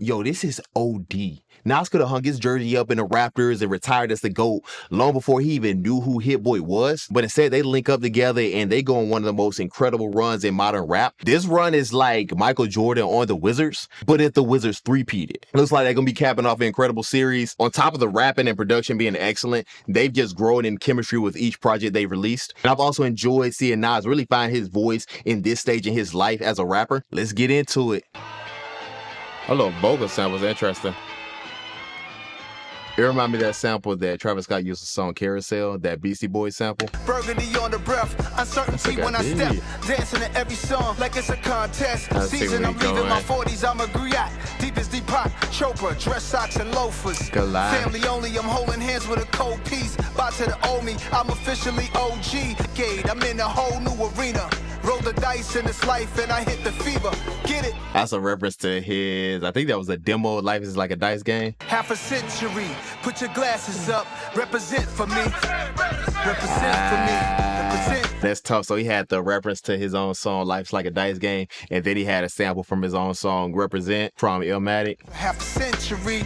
Yo, this is OD. Nas could have hung his jersey up in the Raptors and retired as the GOAT long before he even knew who Hit-Boy was. But instead, they link up together and they go on one of the most incredible runs in modern rap. This run is like Michael Jordan on the Wizards, but if the Wizards three-peated. It looks like they're going to be capping off an incredible series. On top of the rapping and production being excellent, they've just grown in chemistry with each project they've released. And I've also enjoyed seeing Nas really find his voice in this stage in his life as a rapper. Let's get into it. A little vocal sample was interesting. It reminded me of that sample that Travis Scott used to song Carousel, that Beastie Boys sample. Burgundy on the breath, uncertainty when I step, dancing to every song like it's a contest. Season I'm leaving my 40s, I'm a griot. Deep as Deepak, Chopra, dress socks and loafers. Family only, I'm holding hands with a cold piece. Bow to the old me, I'm officially OG. I'm in a whole new arena. Roll the dice in this life and I hit the fever. Get it? That's a reference to his, I think that was a demo, Life is Like a Dice Game. Half a century, put your glasses up, represent for me. Represent for me, represent. That's tough. So he had the reference to his own song, Life's Like a Dice Game, and then he had a sample from his own song, Represent, from Illmatic. Half a century,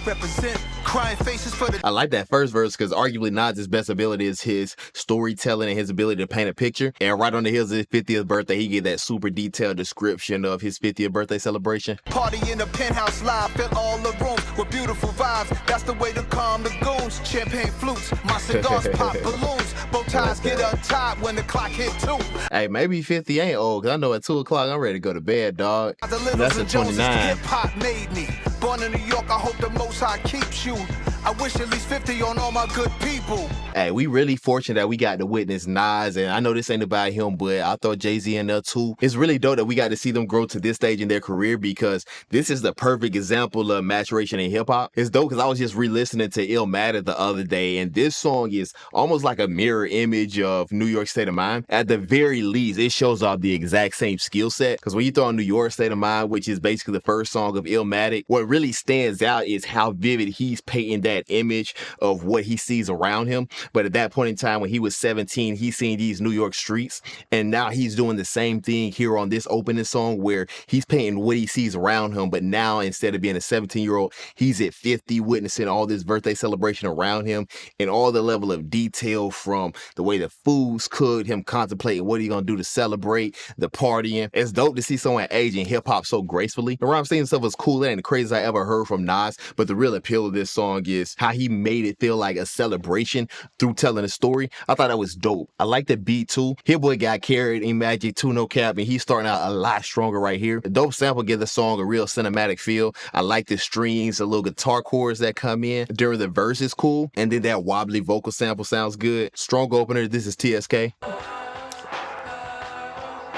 represent. Crying faces for the... I like that first verse because arguably Nas' best ability is his storytelling and his ability to paint a picture. And right on the heels of his 50th birthday, he gave that super detailed description of his 50th birthday celebration. Party in the penthouse live, fill all the rooms with beautiful vibes. That's the way to calm the goons. Champagne flutes, my cigars pop balloons. Bow ties get untied when the clock hit 2. Hey, maybe 50 ain't old because I know at 2 o'clock I'm ready to go to bed, dog. That's a 29. Hip-hop made me. Born in New York, I hope the Most High keeps you. I wish at least 50 on all my good people. Hey, we really fortunate that we got to witness Nas, and I know this ain't about him, but I thought Jay-Z in there too. It's really dope that we got to see them grow to this stage in their career because this is the perfect example of maturation in hip-hop. It's dope because I was just re-listening to Illmatic the other day, and this song is almost like a mirror image of New York State of Mind. At the very least, it shows off the exact same skill set because when you throw on New York State of Mind, which is basically the first song of Illmatic, what really stands out is how vivid he's painting that image of what he sees around him. But at that point in time, when he was 17, he's seeing these New York streets. And now he's doing the same thing here on this opening song where he's painting what he sees around him. But now instead of being a 17-year-old, he's at 50 witnessing all this birthday celebration around him and all the level of detail from the way the food's cooked, him contemplating what he's going to do to celebrate, the partying. It's dope to see someone age in hip hop so gracefully. The rhyme scheme stuff was cool. That ain't the craziest I ever heard from Nas. But the real appeal of this song is how he made it feel like a celebration through telling a story. I thought that was dope. I like the beat too. Hit-Boy got carried in Magic 2 No Cap, and he's starting out a lot stronger right here. The dope sample gives the song a real cinematic feel. I like the strings, the little guitar chords that come in during the verse is cool, and then that wobbly vocal sample sounds good. Strong opener. This is TSK.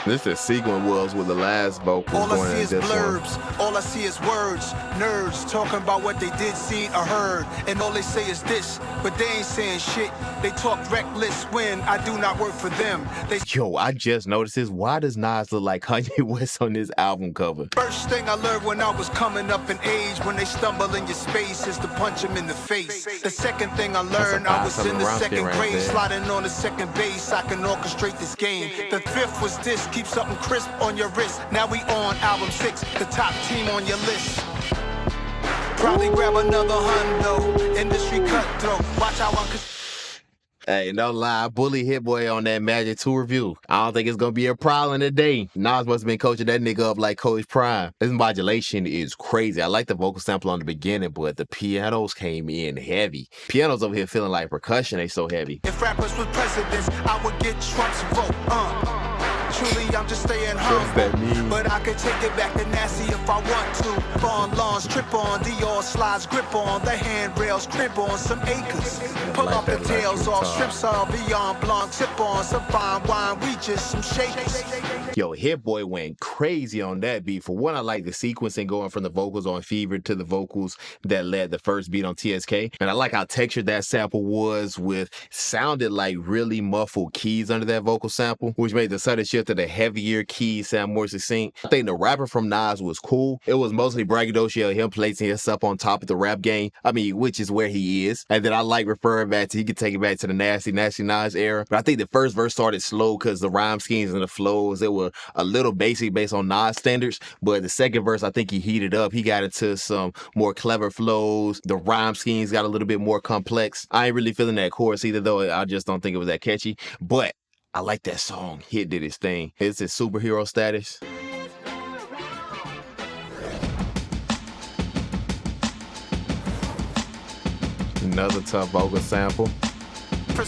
This is sequence was with the last vocal. All I see is blurbs, all I see is words. Nerds talking about what they did, seen, or heard. And all they say is this, but they ain't saying shit. They talk reckless when I do not work for them. Yo, I just noticed this. Why does Nas look like Kanye West on this album cover? First thing I learned when I was coming up in age, when they stumble in your space, is to punch them in the face. The second thing I learned, I was in the second grade, sliding on the second base. I can orchestrate this game. The fifth was this. Keep something crisp on your wrist. Now we on album 6, the top team on your list. Probably grab another hundo. Industry cutthroat. Watch how I could. Hey, no lie, bully Hit-Boy on that Magic 2 review. I don't think it's gonna be a problem today. Nas must have been coaching that nigga up like Coach Prime. This modulation is crazy. I like the vocal sample on the beginning, but the pianos came in heavy. Pianos over here feeling like percussion, they so heavy. If rappers were presidents, I would get Trump's vote. Truly, I'm just staying humble, but I could take it back to nasty if I want to. Fawn lawns, trip on, Dior slides, grip on, the handrails, crib on some acres. Pull off the tails off, strips on, beyond blanc, tip on some fine wine, we just some shakers. Yo, Hit-Boy went crazy on that beat. For one, I like the sequencing going from the vocals on Fever to the vocals that led the first beat on TSK. And I like how textured that sample was with, sounded like really muffled keys under that vocal sample, which made the sudden shift to the heavier keys sound more succinct. I think the rapper from Nas was cool. It was mostly braggadocio, him placing himself on top of the rap game. I mean, which is where he is. And then I like referring back to, he could take it back to the nasty Nas era. But I think the first verse started slow because the rhyme schemes and the flows, it were a little basic based on Nas standards, but the second verse, I think he heated up. He got into some more clever flows. The rhyme schemes got a little bit more complex. I ain't really feeling that chorus either, though. I just don't think it was that catchy, but I like that song. Hit did his thing. It's his superhero status. Another tough vocal sample.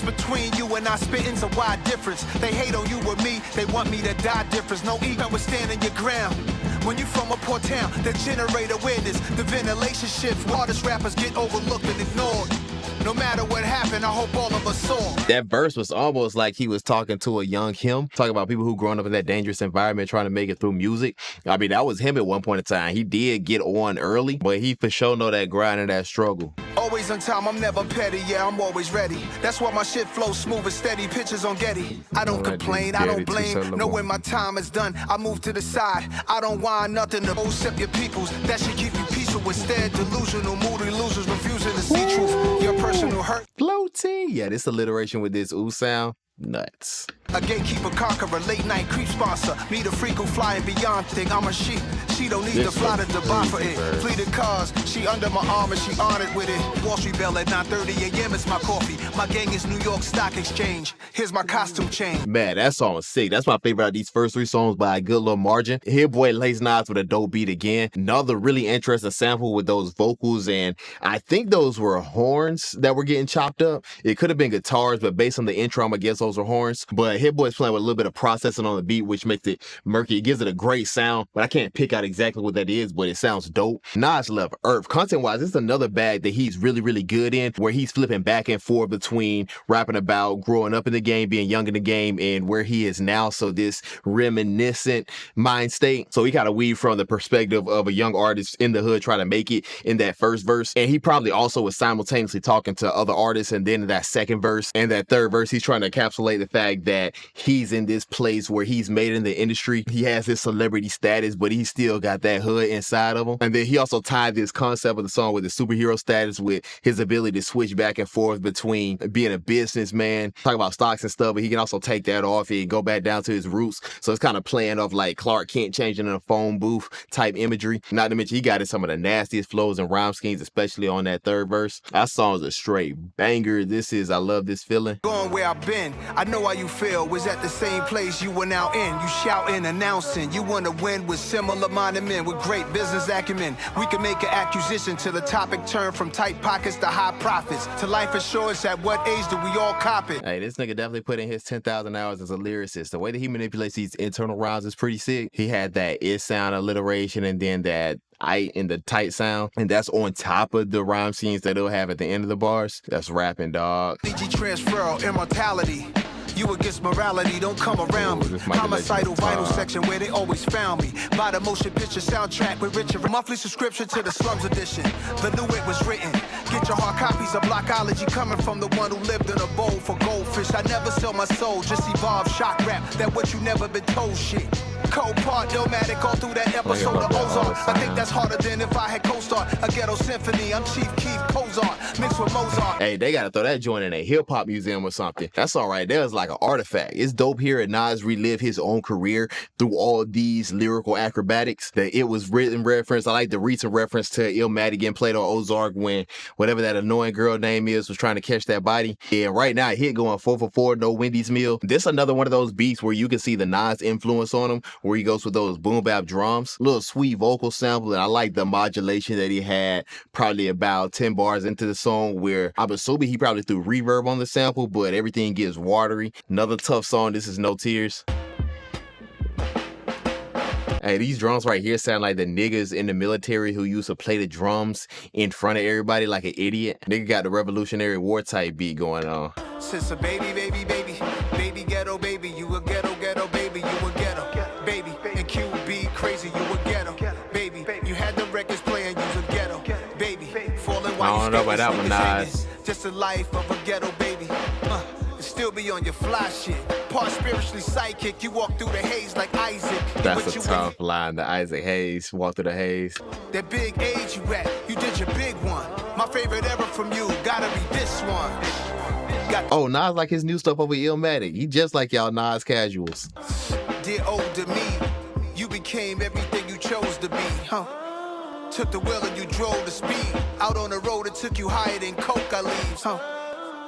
Between you and I spitting's a wide difference. They hate on you or me, they want me to die difference. No ego is standing your ground. When you from a poor town that generate awareness, the ventilation shifts. Hardest rappers get overlooked and ignored. No matter what happened, I hope all of us saw. That verse was almost like he was talking to a young him, talking about people who growing up in that dangerous environment trying to make it through music. I mean, that was him at one point in time. He did get on early, but he for sure know that grind and that struggle. Always on time, I'm never petty, yeah, I'm always ready. That's why my shit flows smooth and steady, pictures on Getty. I don't complain, I don't blame, know when my time is done, I move to the side. I don't want nothing to accept your peoples, that should keep you peaceful. Instead, delusional, moody losers refusing to see truth. Your personal hurt. Floating, yeah, this alliteration with this ooh sound, nuts. A gatekeeper, conqueror, late night creep sponsor. Me the freak who flying beyond thing. I'm a sheep. She don't need to fly to Dubai for it. Fleeted cars, she under my arm and she honored with it. Wall Street bell at 9:30 a.m. It's my coffee. My gang is New York Stock Exchange. Here's my costume change. Man, that song is sick. That's my favorite out of these first three songs by a good little margin. Hit-Boy lays Nas with a dope beat again. Another really interesting sample with those vocals, and I think those were horns that were getting chopped up. It could have been guitars, but based on the intro, I'm gonna guess those were horns. But Hit-Boy's playing with a little bit of processing on the beat, which makes it murky. It gives it a great sound, but I can't pick out exactly what that is, but it sounds dope. Nas left Earth. Content-wise, it's another bag that he's really, really good in, where he's flipping back and forth between rapping about growing up in the game, being young in the game, and where he is now. So this reminiscent mind state. So he kind of weave from the perspective of a young artist in the hood trying to make it in that first verse. And he probably also was simultaneously talking to other artists. And then in that second verse and that third verse, he's trying to encapsulate the fact that he's in this place where he's made in the industry. He has his celebrity status, but he's still got that hood inside of him. And then he also tied this concept of the song with the superhero status with his ability to switch back and forth between being a businessman, talk about stocks and stuff, but he can also take that off and go back down to his roots. So it's kind of playing off like Clark Kent changing in a phone booth type imagery. Not to mention he got in some of the nastiest flows and rhyme schemes, especially on that third verse. That song's a straight banger. This is I Love This Feeling. Going where I've been, I know how you feel. Was at the same place you were now in. You shouting, announcing. You want to win with similar-minded men with great business acumen. We can make an acquisition to the topic turn from tight pockets to high profits. To life assurance, at what age do we all cop it? Hey, this nigga definitely put in his 10,000 hours as a lyricist. The way that he manipulates these internal rhymes is pretty sick. He had that it sound alliteration and then that I in the tight sound, and that's on top of the rhyme scenes that he'll have at the end of the bars. That's rapping, dog. DG transfer, immortality. You against morality, don't come around me. Homicidal vital section where they always found me. Buy the motion picture soundtrack with Richard. Monthly subscription to the Slums edition. The new it was written. Get your hard copies of Blockology coming from the one who lived in a bowl for goldfish. I never sell my soul, just evolve shock rap. That what you never been told shit. Cold part, Illmatic all through that episode of Ozark. I think that's harder than if I had co-starred a ghetto symphony. I'm Chief Keef Cozart, mixed with Mozart. Hey, they gotta throw that joint in a hip-hop museum or something. That's all right. There's like an artifact. It's dope here at Nas relive his own career through all these lyrical acrobatics. That it was written reference. I like the recent reference to Illmatic getting played on Ozark when whatever that annoying girl name is was trying to catch that body. And right now, Hit going 4 for 4, no Wendy's meal. This another one of those beats where you can see the Nas influence on him, where he goes with those boom bap drums, little sweet vocal sample, and I like the modulation that he had probably about 10 bars into the song, where I'm assuming he probably threw reverb on the sample, but everything gets watery. Another tough song. This is No Tears. Hey, these drums right here sound like the niggas in the military who used to play the drums in front of everybody like an idiot. Nigga got the Revolutionary War type beat going on. Since a baby, ghetto baby, you a ghetto baby, you a ghetto baby, and QB crazy, you a ghetto baby. You had the records playing, you a ghetto baby. Falling while I don't know about that one, Nas. Just the life of a ghetto baby. Still be on your fly shit. Part spiritually psychic, you walk through the haze like Isaac. That's a tough line, the Isaac Hayes, walk through the haze. That big age you at, you did your big one. My favorite ever from you, gotta be this one. Oh, Nas like his new stuff over Illmatic. He just like y'all Nas casuals. Dear older me, you became everything you chose to be, huh? Took the wheel and you drove the speed. Out on the road, it took you higher than coca leaves, huh?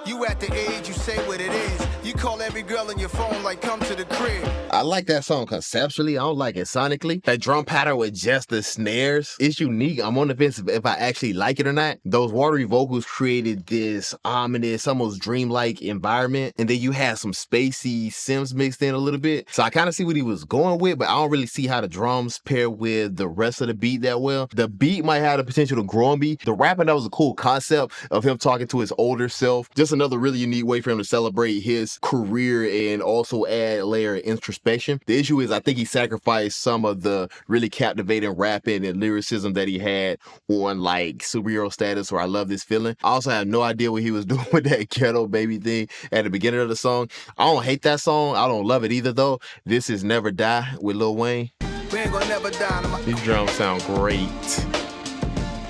You at the age, you say what it is. You call every girl on your phone like, come to the crib. I like that song conceptually. I don't like it sonically. That drum pattern with just the snares, it's unique. I'm on the fence if I actually like it or not. Those watery vocals created this ominous, almost dreamlike environment. And then you had some spacey Sims mixed in a little bit. So I kind of see what he was going with, but I don't really see how the drums pair with the rest of the beat that well. The beat might have the potential to grow on me. The rapping, that was a cool concept of him talking to his older self. Just another really unique way for him to celebrate his career and also add a layer of introspection. The issue is I think he sacrificed some of the really captivating rapping and lyricism that he had on like Superhero Status or I Love This Feeling. I also have no idea what he was doing with that Ghetto Baby thing at the beginning of the song. I don't hate that song. I don't love it either though. This is Never Die with Lil Wayne. We ain't gonna never die. These drums sound great.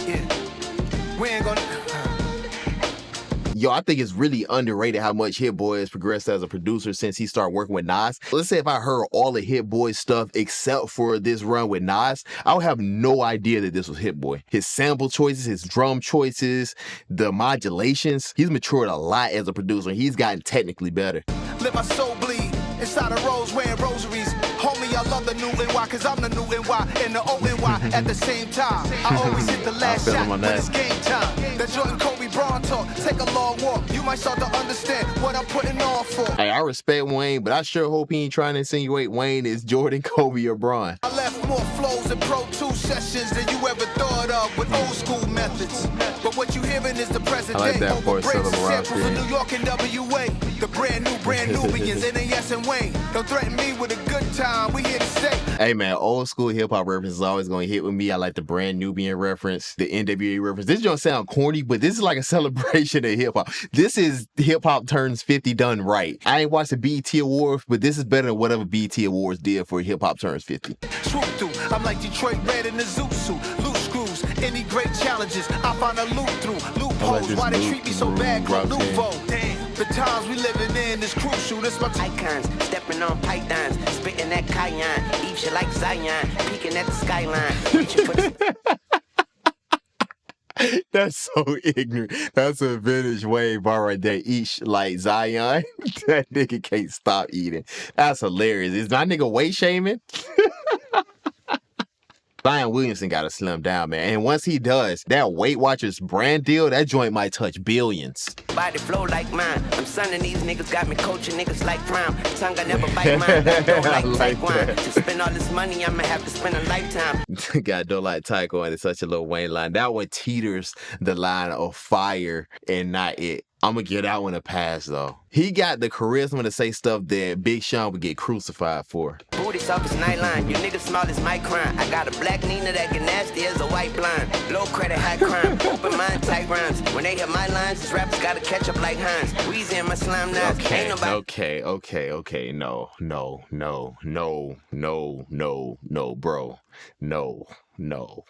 Yeah. We ain't gonna... Yo, I think it's really underrated how much Hit-Boy has progressed as a producer since he started working with Nas. Let's say if I heard all of Hit-Boy's stuff except for this run with Nas, I would have no idea that this was Hit-Boy. His sample choices, his drum choices, the modulations, he's matured a lot as a producer. He's gotten technically better. Let my soul bleed inside a rose wearing rosaries. Homie, I love the new NY, cause I'm the new NY and the old NY at the same time. I always hit the last shot when it's game time. That Jordan Kobe Braun talk, take a long walk. You might start to understand what I'm putting on for. Hey, I respect Wayne, but I sure hope he ain't trying to insinuate Wayne is Jordan, Kobe, or Braun. I left more flows and Pro 2 sessions than you ever thought of with old school methods. But what you hearing is the present I like day. that for Samples of New York and WA. The brand Nubians, NAS and Wayne. Don't threaten me with a good time. We here to stay. Hey man, old school hip hop reference is always gonna hit with me. I like the brand Nubian reference, the NWA reference. This don't sound corny, but this is like a celebration of hip hop. This is hip hop turns 50 done right. I ain't watched the BET Awards, but this is better than whatever BET Awards did for hip hop turns 50. Swoop through, I'm like Detroit Red in the Zoot suit. Loose screws, any great challenges, I find a loop through. Loopholes, why they treat me so bad, called Nouveau. Damn, the times we living in is crucial. This my icons, stepping on pythons, spitting that cayenne, eat you like Zion, peeking at the skyline, reaching for the... That's so ignorant. That's a vintage wave bar right there. Eat like Zion. That nigga can't stop eating. That's hilarious. Is my nigga weight shaming? Zion Williamson got to slim down, man. And once he does, that Weight Watchers brand deal, that joint might touch billions. Body flow like mine. I'm sonning these niggas, got me coaching niggas like prime. Tongue I never bite mine. Don't like taekwondo. To spend all this money, I'ma have to spend a lifetime. God, don't like taekwondo. It's such a Lil Wayne line. That one teeters the line of fire and not it. I'm gonna give that one a pass though. He got the charisma to say stuff that Big Sean would get crucified for. Booty soft as nightline, you niggas small as my crime. I got a black Nina that get nasty as a white blind. Low credit, high crime, open mind, tight rhymes. When they hear my lines, these rappers gotta catch up like Hines. Weezy in my slime now. Okay, Ain't nobody... okay. No, bro. No.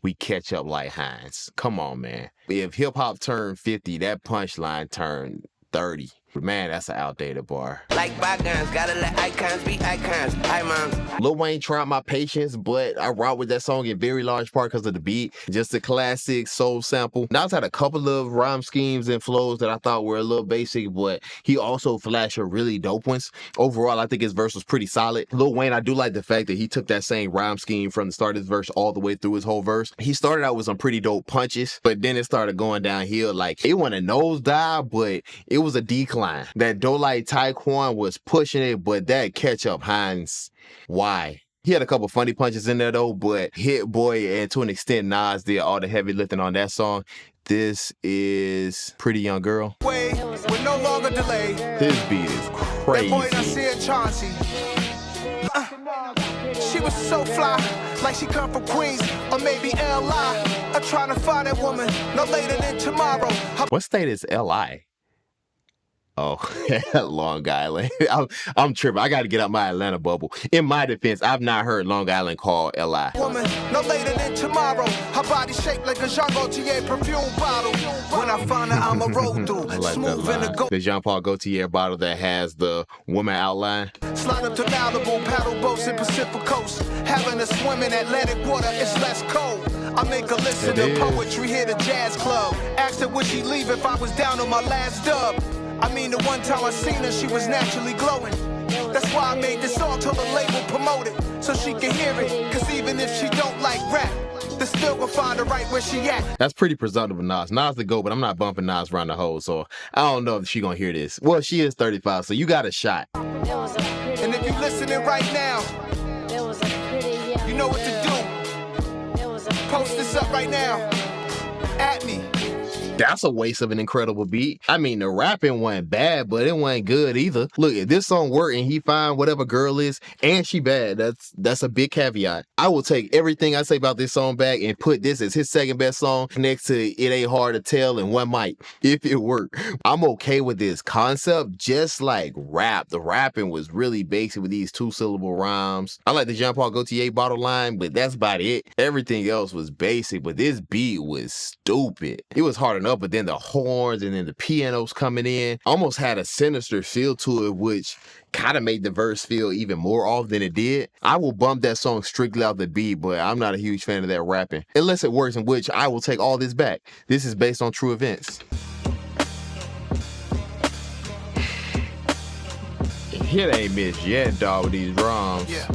We catch up like Hines. Come on, man. If hip hop turned 50, that punchline turned 30. Man, that's an outdated bar. Like bygones, gotta let icons be icons. Hi, moms. Lil Wayne tried my patience, but I rock with that song in very large part because of the beat. Just a classic soul sample. Nas had a couple of rhyme schemes and flows that I thought were a little basic, but he also flashed a really dope ones. Overall, I think his verse was pretty solid. Lil Wayne, I do like the fact that he took that same rhyme scheme from the start of his verse all the way through his whole verse. He started out with some pretty dope punches, but then it started going downhill. Like, it wasn't a nosedive, but it was a decline. That Don't Like Taekwon was pushing it, but that catch-up Hines, why? He had a couple funny punches in there though, but Hit-Boy and to an extent Nas did all the heavy lifting on that song. This is Pretty Young Girl. Wait, with no longer delay. This beat is crazy. That boy I see in Chauncey. She was so fly, like she come from Queens or maybe L.I. I'm trying to find that woman no later than tomorrow. What state is L.I.? Oh, Long Island. I'm tripping. I got to get out my Atlanta bubble. In my defense, I've not heard Long Island called L.I. Woman, no later than tomorrow. Her Her body shaped like a Jean Gaultier perfume bottle. When I find her, I'm a roll through. I like Smooth that in the line. go. The Jean Paul Gaultier bottle that has the woman outline. Slide up to Malibu, paddle boats in Pacific Coast. Having a swim in Atlantic water, it's less cold. I make her listen to poetry, hit a jazz club. Asked her would she leave if I was down on my last dub. I mean, the one time I seen her, she was naturally glowing. That's why I made this song, told the label promote it, so she can hear it. Cause even if she don't like rap, they still gon' find her right where she at. That's pretty presumptive of Nas. Nas the GOAT, but I'm not bumping Nas around the hole, so I don't know if she gonna hear this. Well, she is 35, so you got a shot. And if you listening right now, you know what to do. Post this up right now. At me. That's a waste of an incredible beat. I mean, the rapping wasn't bad, but it wasn't good either. Look, if this song work and he find whatever girl is and she bad, that's a big caveat. I will take everything I say about this song back and put this as his second best song next to It Ain't Hard to Tell and One Mic, if it worked. I'm okay with this concept, just like rap. The rapping was really basic with these 2-syllable rhymes. I like the Jean Paul Gaultier bottle line, but that's about it. Everything else was basic, but this beat was stupid. It was hard enough, but then the horns and then the pianos coming in almost had a sinister feel to it, which kind of made the verse feel even more off than it did. I will bump that song strictly off the beat, but I'm not a huge fan of that rapping. Unless it works, in which I will take all this back. This is based on true events. It ain't missed yet, dog, with these drums. Yeah.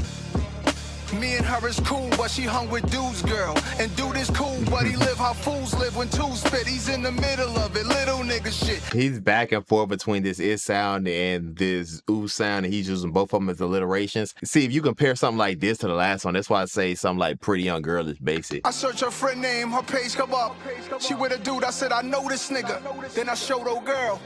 Me and her is cool, but she hung with dudes, girl. And dude is cool, but he live how fools live when two spit. He's in the middle of it, little nigga shit. He's back and forth between this is sound and this ooh sound, and he's using both of them as alliterations. See, if you compare something like this to the last one, that's why I say something like Pretty Young Girl is basic. I search her friend name, her page come up. She with a dude, I said, I know this nigga. Then I showed old girl.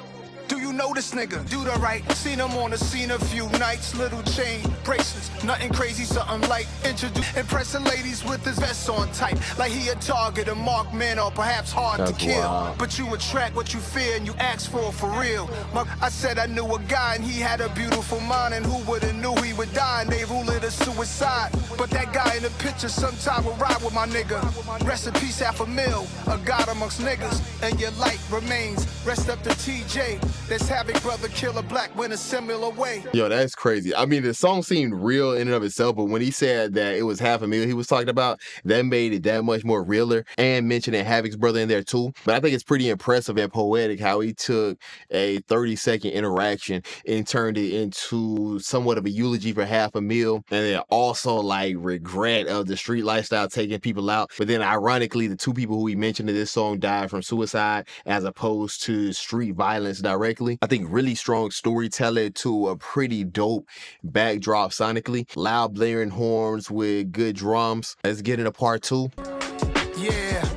Do you know this nigga? Do the right. Seen him on the scene a few nights. Little chain, bracelets, nothing crazy, something light. Introduce, impressing ladies with his vest on tight. Like he a target, a marked man, or perhaps hard to kill. Wild. But you attract what you fear and you ask for real. I said I knew a guy and he had a beautiful mind. And who would've knew he would die and they ruled it a suicide. But that guy in the picture sometime will ride with my nigga. Rest in peace, $500,000, a god amongst niggas. And your light remains. Rest up to TJ. Let's have a brother kill a black in a similar way. Yo, that's crazy. I mean, the song seemed real in and of itself, but when he said that it was $500,000 he was talking about, that made it that much more realer, and mentioning Havoc's brother in there too. But I think it's pretty impressive and poetic how he took a 30-second interaction and turned it into somewhat of a eulogy for $500,000, and then also like regret of the street lifestyle taking people out. But then ironically, the two people who he mentioned in this song died from suicide as opposed to street violence directly. I think really strong storytelling to a pretty dope backdrop sonically. Loud blaring horns with good drums. Let's get into part 2. Yeah.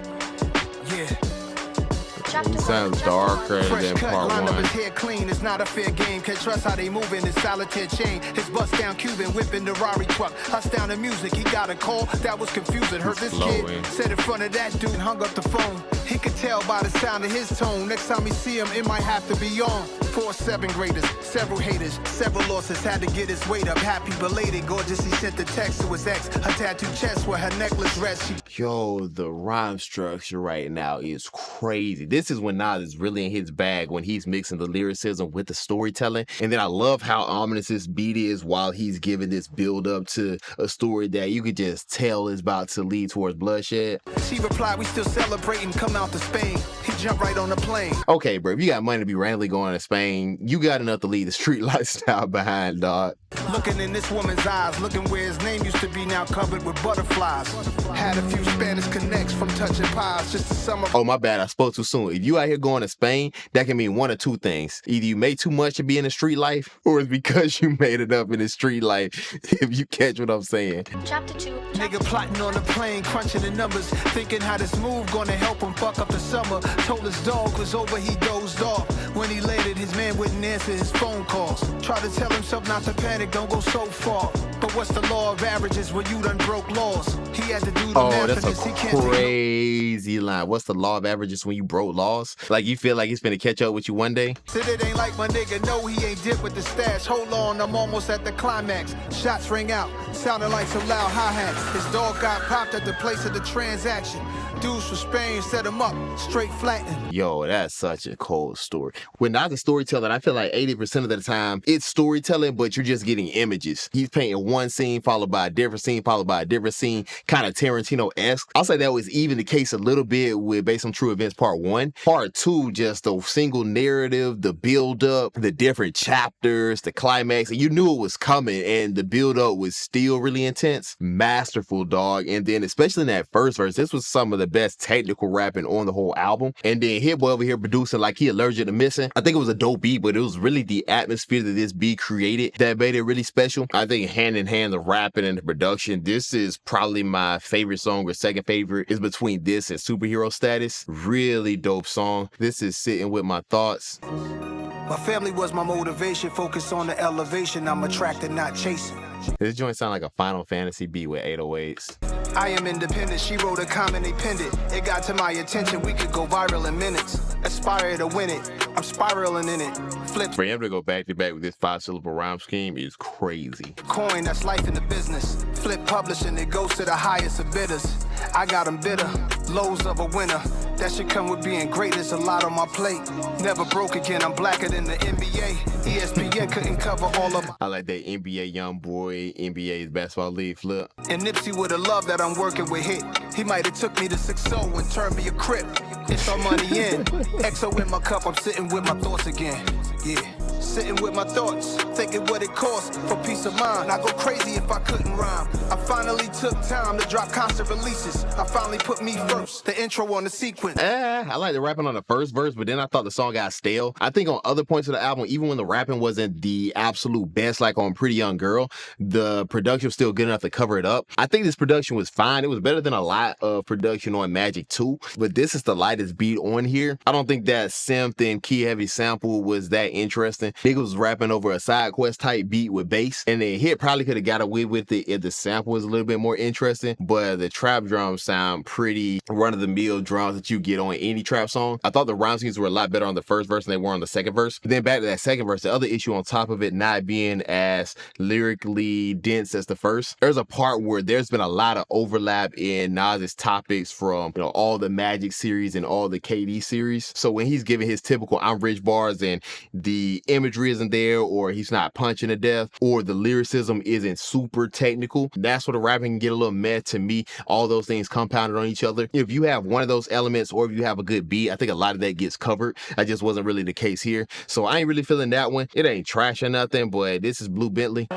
It sounds darker than Cut, part line up 1. his hair clean, it's not a fair game. Can't trust how they moving, his solitaire chain. His bust down Cuban, whipping the Rari truck. Hush down the music, he got a call that was confusing. Heard this kid said in front of that dude and hung up the phone. He could tell by the sound of his tone. Next time he see him, it might have to be on. 4 7th graders, several haters, several losses, had to get his weight up. Happy belated, gorgeous, he sent the text to his ex. Her tattooed chest where her necklace rests. Yo, the rhyme structure right now is crazy. This is when Nas is really in his bag, when he's mixing the lyricism with the storytelling. And then I love how ominous this beat is while he's giving this build up to a story that you could just tell is about to lead towards bloodshed. She replied, we still celebrating, come out to Spain. He jumped right on the plane. Okay, bro, if you got money to be randomly going to Spain, you got enough to leave the street lifestyle behind, dog. Looking in this woman's eyes, looking where his name used to be, now covered with butterflies. Had a few Spanish connects from touching pies, just a summer. Oh, my bad, I spoke too soon. If you out here going to Spain, that can mean one or two things. Either you made too much to be in the street life, or it's because you made it up in the street life, if you catch what I'm saying. Chapter 2. Nigga plotting on the plane, crunching the numbers, thinking how this move gonna help him fuck up the summer. Told his dog was over, he dozed off. When he landed, his man wouldn't answer his phone calls. Tried to tell himself not to panic, don't go so far. But what's the law of averages when you done broke laws? He had to do the Oh, math that's for a this. He can't crazy line. What's the law of averages when you broke laws? Like you feel like he's finna catch up with you one day? Said it ain't like my nigga, no, he ain't dip with the stash. Hold on, I'm almost at the climax. Shots ring out, sounding like some loud hi-hats. His dog got popped at the place of the transaction. Dudes from Spain set him up, straight flattened. Yo, that's such a cold story. When Nas is storytelling, I feel like 80% of the time it's storytelling, but you're just getting images. He's painting one scene followed by a different scene followed by a different scene, kind of Tarantino-esque. I'll say that was even the case a little bit with Based on True Events Part 1. Part 2, just a single narrative, the build-up, the different chapters, the climax, and you knew it was coming, and the build-up was still really intense. Masterful, dog. And then especially in that first verse, this was some of the best technical rapping on the whole album. And then Hit-Boy over here producing like he allergic to missing. I think it was a dope beat, but it was really the atmosphere that this beat created that made it really special. I think hand in hand, the rapping and the production, this is probably my favorite song, or second favorite is between this and Superhero Status. Really dope song. This is sitting with my thoughts. My family was my motivation, focus on the elevation. I'm attracted, not chasing. This joint sound like a Final Fantasy beat with 808s. I am independent, she wrote a comment, they pinned it. It got to my attention, we could go viral in minutes. Aspire to win it, I'm spiraling in it. Flip. For him to go back to back with this 5-syllable rhyme scheme is crazy. Coin, that's life in the business. Flip publishing, it goes to the highest of bidders. I got them bitter, lows of a winner. That should come with being great, there's a lot on my plate. Never broke again, I'm blacker than the NBA. ESPN couldn't cover all of my... I like that NBA young boy, NBA's basketball league flip. And Nipsey would have loved that I'm working with Hit. He might have took me to 6-0 and turned me a crip. It's our money in. XO in my cup, I'm sitting with my thoughts again. Yeah, sitting with my thoughts, thinking what it costs for peace of mind. I go crazy if I couldn't rhyme. I finally took time to drop constant releases. I finally put me first, the intro on the sequence. I like the rapping on the first verse, but then I thought the song got stale. I think on other points of the album, even when the rapping wasn't the absolute best, like on Pretty Young Girl, the production was still good enough to cover it up. I think this production was fine. It was better than a lot of production on Magic 2, but this is the lightest beat on here. I don't think that synth and key heavy sample was that interesting. Nigga was rapping over a side quest type beat with bass, and then Hit probably could have got away with it if the sample was a little bit more interesting, but the trap drums sound pretty run-of-the-mill drums that you get on any trap song. I thought the rhyme schemes were a lot better on the first verse than they were on the second verse. But then back to that second verse, the other issue on top of it not being as lyrically dense as the first, there's a part where there's been a lot of overlap in Nas's topics from, you know, all the Magic series and all the KD series. So when he's giving his typical I'm rich bars and the imagery isn't there, or he's not punching to death, or the lyricism isn't super technical, that's where the rapping can get a little meh to me. All those things compounded on each other. If you have one of those elements, or if you have a good beat, I think a lot of that gets covered. That just wasn't really the case here. So I ain't really feeling that one. It ain't trash or nothing, but this is Blue Bentley.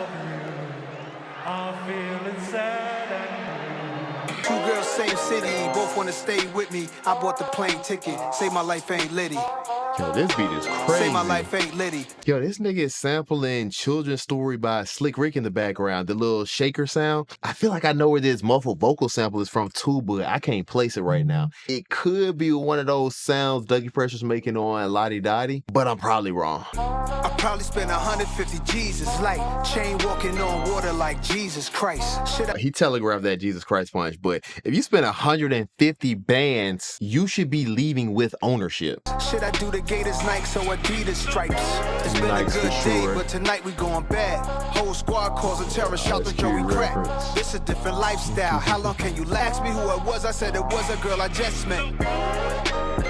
Two girls, same city, both wanna stay with me. I bought the plane ticket, say my life ain't litty. Yo, this beat is crazy. Say my life ain't litty. Yo, this nigga is sampling Children's Story by Slick Rick in the background, the little shaker sound. I feel like I know where this muffled vocal sample is from too, but I can't place it right now. It could be one of those sounds Dougie Pressure's making on Lottie Dottie, but I'm probably wrong. I probably spent 150 G's. It's like chain walking on water like Jesus Christ. He telegraphed that Jesus Christ punch, but if you spend 150 bands, you should be leaving with ownership. Should I do the Gators Nikes or Adidas stripes? It's been Nikes a good for day, sure. but tonight we going bad. Whole squad calls a terror, shout the Joey crack. reference. This a different lifestyle. How long can you last? Me who I was, I said it was a girl I just met.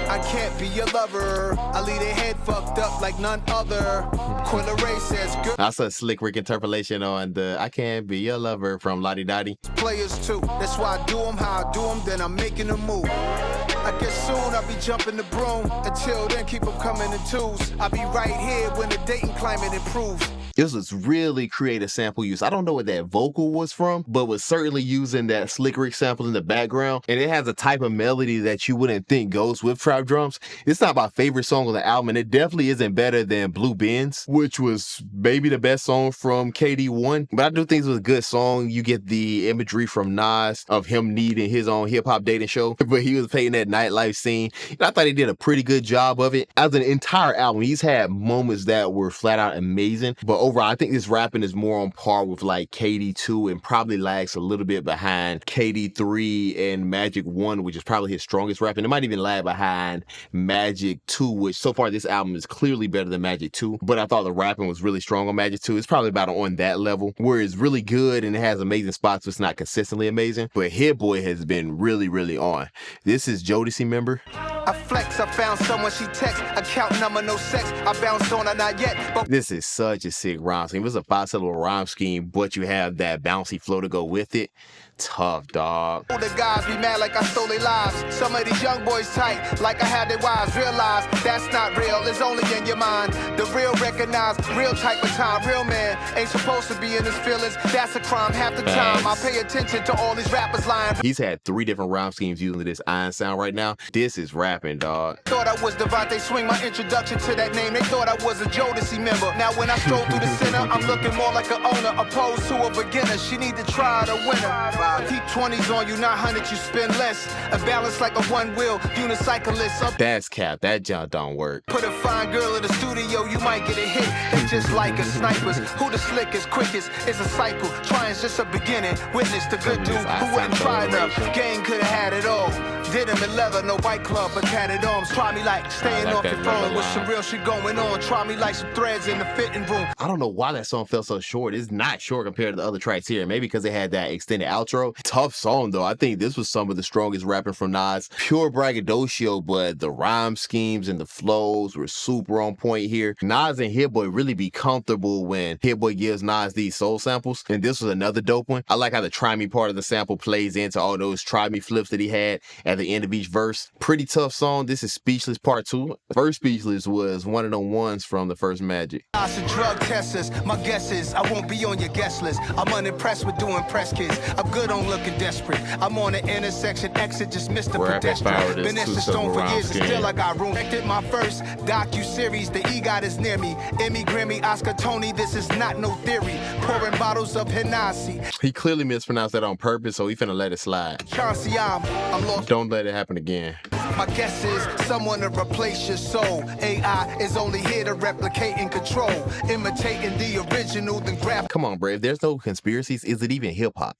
I can't be your lover. I leave their head fucked up like none other. Quilla Ray says, girl. That's a Slick Rick interpolation on the I Can't Be Your Lover from Lottie Dottie. Players too. That's why I do them how I do them, then I'm making a move. I guess soon I'll be jumping the broom. Until then, keep them coming in twos. I'll be right here when the dating climate improves. This was really creative sample use. I don't know what that vocal was from, but was certainly using that Slick Rick sample in the background. And it has a type of melody that you wouldn't think goes with trap drums. It's not my favorite song on the album, and it definitely isn't better than Blue Benz, which was maybe the best song from KD1. But I do think it was a good song. You get the imagery from Nas of him needing his own hip-hop dating show, but he was painting that nightlife scene. And I thought he did a pretty good job of it. As an entire album, he's had moments that were flat out amazing, but overall, I think this rapping is more on par with like KD2 and probably lags a little bit behind KD3 and Magic 1, which is probably his strongest rapping. It might even lag behind Magic 2, which so far this album is clearly better than Magic 2, but I thought the rapping was really strong on Magic 2. It's probably about on that level where it's really good and it has amazing spots, but it's not consistently amazing. But Hit-Boy has been really, really on. This is Jodeci Member. I flex, I found someone she text, account number, no sex, I bounce on her, not yet. But this is such a sick rhyme scheme. It's a 5-syllable rhyme scheme, but you have that bouncy flow to go with it. Tough, dog. The guys be mad like I stole their lives. Some of these young boys tight, like I had their wives. Realize that's not real, it's only in your mind. The real recognize, real type of time. Real man ain't supposed to be in his feelings. That's a crime half the time. I pay attention to all these rappers lying. He's had 3 different rhyme schemes using this iron sound right now. This is rapping, dog. Thought I was Devontae Swing, my introduction to that name. They thought I was a Jodeci member. Now when I stroll through the center, I'm looking more like an owner, opposed to a beginner. She need to try the winner. Keep 20s on you, not 100, you spend less. A balance like a one-wheel unicyclist. Up. That's cap, that jump don't work. Put a fine girl in the studio, you might get a hit. They just like us snipers. Who the slickest, quickest? It's a cycle. Trying's just a beginning. Witness the good dude who wouldn't try enough. Gang could've had it all. Did him in leather, no white club, but tatted arms. Try me like staying off your phone with some real shit going on. Try me like some threads in the fitting room. I don't know why that song felt so short. It's not short compared to the other tracks here. Maybe because they had that extended outro. Tough song though. I think this was some of the strongest rapping from Nas. Pure braggadocio, but the rhyme schemes and the flows were super on point here. Nas and Hit-Boy really be comfortable when Hit-Boy gives Nas these soul samples. And this was another dope one. I like how the try me part of the sample plays into all those try me flips that he had at the end of each verse. Pretty tough song. This is Speechless Part 2. First Speechless was one of the ones from the first Magic. Drug testers, my guess is I won't be on your guest list. I'm unimpressed with doing press kids. I'm good on looking desperate. I'm on the intersection exit, just missed the pedestrian. Been in the stone for years and still I got room. My first docu-series, the EGOT is near me. Emmy, Grammy, Oscar, Tony, this is not no theory. Pouring bottles of Hennessy. He clearly mispronounced that on purpose, so he finna let it slide. Chauncey, I'm lost. Don't let it happen again. My guess is someone to replace your soul. AI is only here to replicate and control. Imitating the original, then grab. Come on, bro. If there's no conspiracies, is it even hip-hop?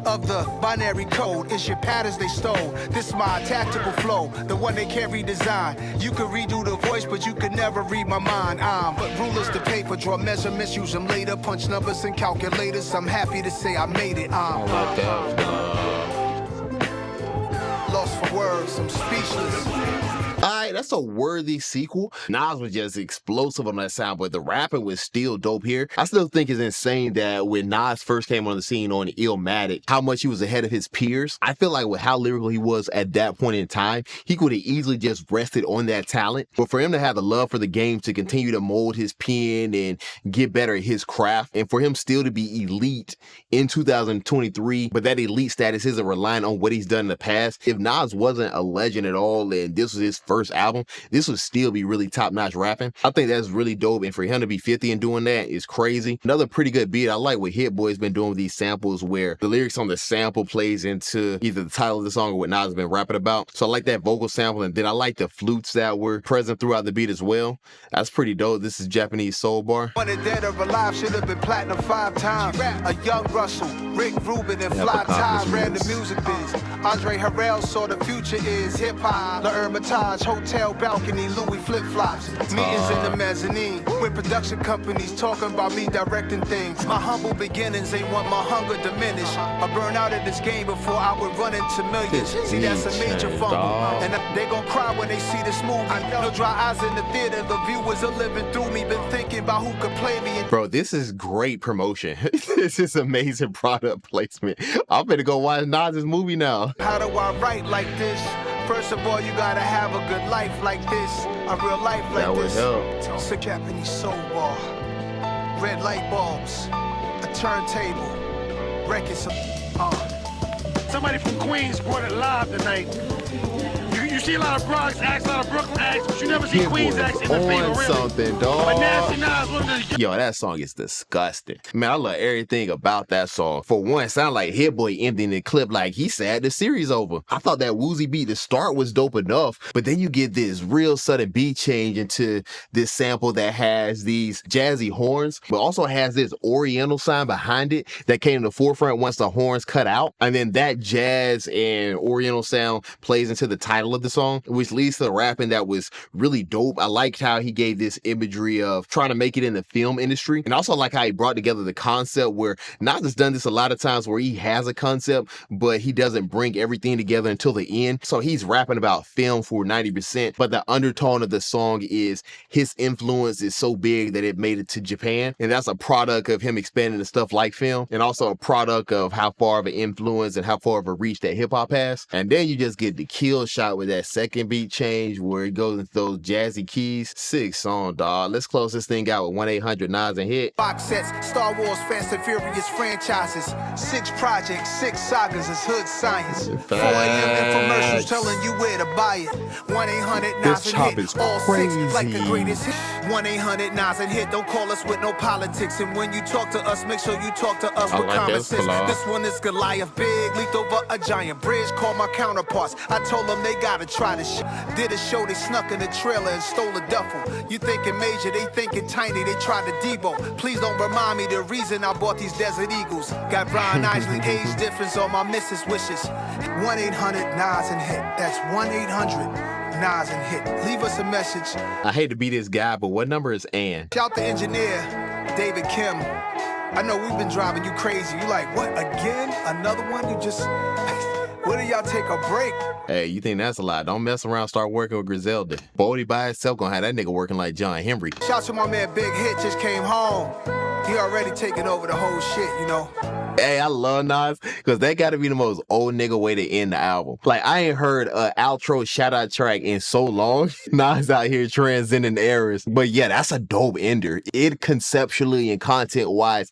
Of the binary code, it's your patterns they stole. This is my tactical flow, the one they can't redesign. You could redo the voice, but you could never read my mind. But rulers to paper, draw measurements, use them later. Punch numbers and calculators. I'm happy to say I made it. I like that. Lost for words, I'm speechless. Alright, that's a worthy sequel. Nas was just explosive on that sound, but the rapping was still dope here. I still think it's insane that when Nas first came on the scene on Illmatic, how much he was ahead of his peers. I feel like with how lyrical he was at that point in time, he could have easily just rested on that talent. But for him to have the love for the game to continue to mold his pen and get better at his craft, and for him still to be elite in 2023, but that elite status isn't relying on what he's done in the past. If Nas wasn't a legend at all and this was his first album, this would still be really top-notch rapping. I think that's really dope, and for him to be 50 and doing that is crazy. Another pretty good beat I like what Hit-Boy's been doing with these samples where the lyrics on the sample plays into either the title of the song or what Nas has been rapping about. So I like that vocal sample, and then I like the flutes that were present throughout the beat as well. That's pretty dope. This is Japanese Soul Bar. Wanted dead or alive, should have been platinum 5 times. A young Russell, Rick Rubin, and Fly Tie ran the music biz. Andre Harrell saw the future is hip-hop. The Hermitage, hotel balcony, Louis flip-flops. Meetings in the mezzanine with production companies talking about me directing things. My humble beginnings ain't want my hunger diminished. I burn out in this game before I would run into millions. See, that's a major fumble. And they gon' cry when they see this movie. No dry eyes in the theater, the viewers are living through me. Been thinking about who could play me. Bro, this is great promotion. This is amazing product placement. I'm gonna go watch Nas's movie now. How do I write like this? First of all, you gotta have a good life like this, a real life like that this. Would help. It's a Japanese soul bar, red light bulbs, a turntable, records. Somebody from Queens brought it live tonight. You see a lot of Bronx acts, a lot of Brooklyn acts, but you never see Queens acts in the field, on really. something, dog. But Nasty Nas, one of the... Yo, that song is disgusting. Man, I love everything about that song. For one, it sound like Hit-Boy emptying the clip like he sad the series over. I thought that woozy beat to start was dope enough, but then you get this real sudden beat change into this sample that has these jazzy horns, but also has this oriental sound behind it that came to the forefront once the horns cut out. And then that jazz and oriental sound plays into the title of the song, which leads to the rapping that was really dope. I liked how he gave this imagery of trying to make it in the film industry. And also like how he brought together the concept where Nas has done this a lot of times where he has a concept, but he doesn't bring everything together until the end. So he's rapping about film for 90%, but the undertone of the song is his influence is so big that it made it to Japan. And that's a product of him expanding to stuff like film, and also a product of how far of an influence and how far of a reach that hip hop has. And then you just get the kill shot with that second beat change where it goes into those jazzy keys. Sick song, dog. Let's close this thing out with 1-800 Nas and Hit. Box sets, Star Wars, Fast and Furious franchises, 6 projects, 6 sagas is hood science. 4 a.m. infomercials telling you where to buy it. 1-800 Nas and Hit, all 6 like the greatest hit. 1-800 Nas and Hit, don't call us with no politics. And when you talk to us, make sure you talk to us with common sense. This one is Goliath, big, leaped over a giant bridge. Call my counterparts, I told them they gotta try this shit. Did a show, they snuck in the trailer and stole a duffel. You thinking major, they thinking tiny, they tried to Debo. Please don't remind me the reason I bought these Desert Eagles. Got Brian Isley age difference on my missus' wishes. 1-800 Nas and Hit, that's 1-800 Nas and Hit. Leave us a message. I hate to be this guy, but what number is Ann? Shout the engineer, David Kim. I know we've been driving you crazy. You like, what, again? Another one? You just... When do y'all take a break? Hey, you think that's a lot? Don't mess around, start working with Griselda. Bodie by itself gonna have that nigga working like John Henry. Shout to my man Big Hit, just came home. He already taking over the whole shit, you know? Hey, I love Nas, because that gotta be the most old nigga way to end the album. Like, I ain't heard an outro shout-out track in so long. Nas out here transcending eras. But yeah, that's a dope ender. It conceptually and content-wise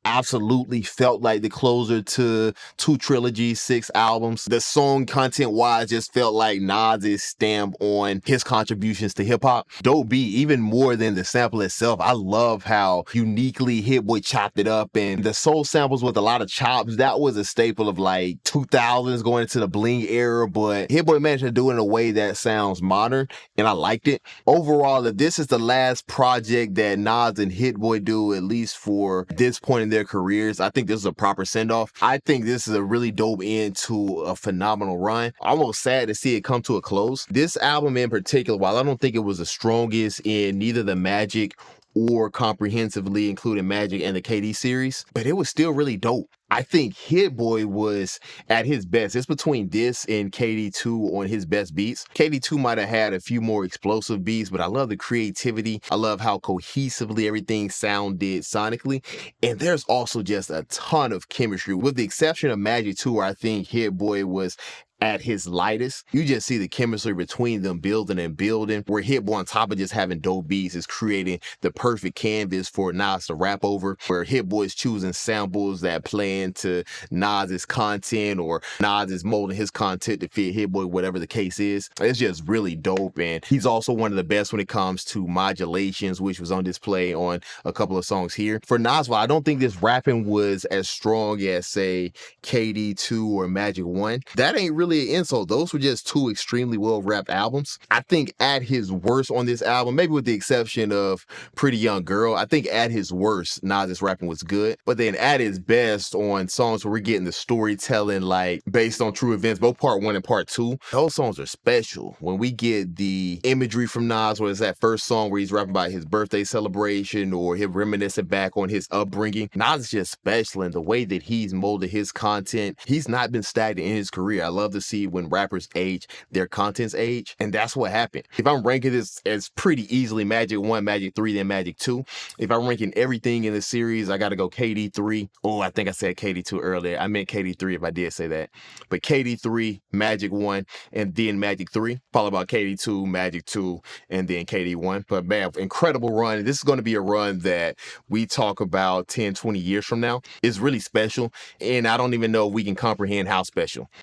absolutely felt like the closer to 2 trilogies, 6 albums. The song content-wise just felt like Nas's stamp on his contributions to hip-hop. Dope beat, even more than the sample itself. I love how uniquely Hit-Boy chopped it up, and the soul samples with a lot of chops, that was a staple of like 2000s going into the bling era, but Hit-Boy managed to do it in a way that sounds modern, and I liked it. Overall, if this is the last project that Nas and Hit-Boy do, at least for this point in their careers, I think this is a proper send-off. I think this is a really dope end to a phenomenal run. Almost sad to see it come to a close. This album in particular, while I don't think it was the strongest in neither the Magic or comprehensively including Magic and the KD series, but it was still really dope. I think Hit-Boy was at his best. It's between this and KD2 on his best beats. KD2 might have had a few more explosive beats, but I love the creativity. I love how cohesively everything sounded sonically. And there's also just a ton of chemistry, with the exception of Magic 2, where I think Hit-Boy was at his lightest. You just see the chemistry between them building and building, where Hit-Boy, on top of just having dope beats, is creating the perfect canvas for Nas to rap over, where Hit-Boy's choosing samples that play into Nas's content, or Nas is molding his content to fit Hit-Boy, whatever the case is. It's just really dope, and he's also one of the best when it comes to modulations, which was on display on a couple of songs here. For Nas, while I don't think this rapping was as strong as, say, KD2 or Magic 1, that ain't really an insult. Those were just 2 extremely well-rapped albums. I think at his worst on this album, maybe with the exception of Pretty Young Girl, I think at his worst, Nas's rapping was good. But then at his best on songs where we're getting the storytelling, like based on true events, both part 1 and part 2, those songs are special. When we get the imagery from Nas, where it's that first song where he's rapping about his birthday celebration or him reminiscing back on his upbringing, Nas is just special in the way that he's molded his content. He's not been stagnant in his career. I love to see when rappers age, their contents age, and that's what happened. If I'm ranking this as pretty easily Magic 1, Magic 3, then Magic 2, if I'm ranking everything in the series, I gotta go KD3. Oh, I think I said KD2 earlier. I meant KD3 if I did say that. But KD3, Magic 1, and then Magic 3, followed by KD2, Magic 2, and then KD1. But man, incredible run. This is going to be a run that we talk about 10, 20 years from now. It's really special, and I don't even know if we can comprehend how special.